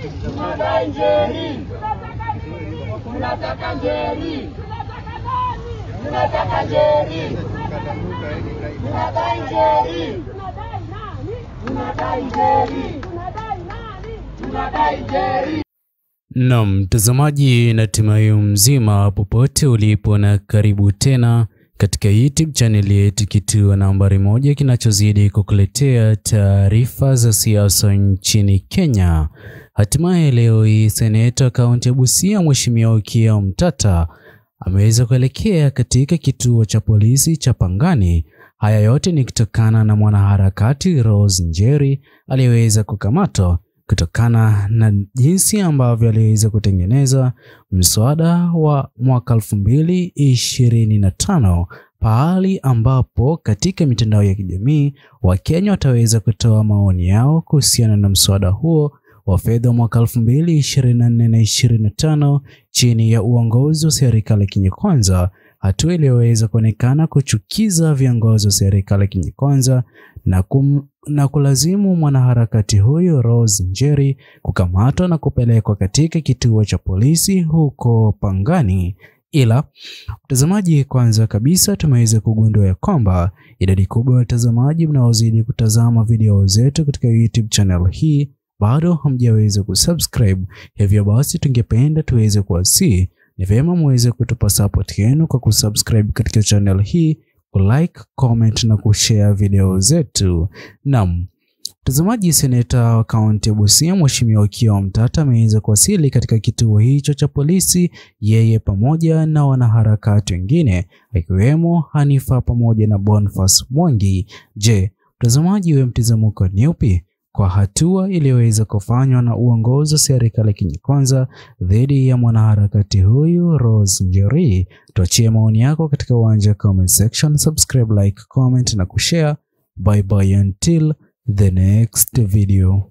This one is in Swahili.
Tunadai Njeri. Tunataka Njeri. Tunataka Njeri. Tunadai Njeri. Tunadai Njeri. Tunadai Njeri. Na mtazamaji, natumai mzima popote ulipo na karibu tena katika YouTube channel yetu, kituo nambari 1 kinachozidi kukuletea taarifa za siasa nchini Kenya. Hatimaye leo hii seneta kaunti ya Busia Mheshimiwa Okiya Omtata ameweza kuelekea katika kituo cha polisi cha Pangani. Haya yote ni kutokana na mwanaharakati Rose Njeri aliyeweza kukamatwa kutokana na jinsi ambavyo aliweza kutengeneza mswada wa mwaka 2025, pahali ambapo katika mitandao ya kijamii Wakenya wataweza kutoa maoni yao kuhusiana na mswada huo wa fedha mwaka 2024 na 25 chini ya uongozi wa serikali ya Kenya Kwanza, hatua iliyoweza kuonekana kuchukiza viongozi wa serikali ya Kenya Kwanza na kulazimu mwanaharakati huyo Rose Njeri kukamatwa na kupelekwa katika kituo cha polisi huko Pangani. Ila mtazamaji, kwanza kabisa tumeweza kugundua ya kwamba idadi kubwa ya watazamaji mnaozidi kutazama video zetu katika YouTube channel hii bado hamjaweza kusubscribe. Hivyo basi tungependa tuweze kuwasihi ni vyema muweze kutupa support yenu kwa kusubscribe katika channel hii, like, comment na kushare video zetu. Naam, mtazamaji, seneta wa kaunti ya Busia Mheshimiwa Okiya Omtata ameweza kuwasili katika kituo hicho cha polisi, yeye pamoja na wanaharakati wengine akiwemo Hanifa pamoja na Boniface Mwangi. Je, mtazamaji, wewe mtazamo wako ni upi kwa hatua iliyoweza kufanywa na uongozi wa serikali ya Kenya Kwanza dhidi ya mwanaharakati huyu Rose Njeri? Tuachie maoni yako katika uwanja wa comment section, subscribe, like, comment na kushare. Bye bye until the next video.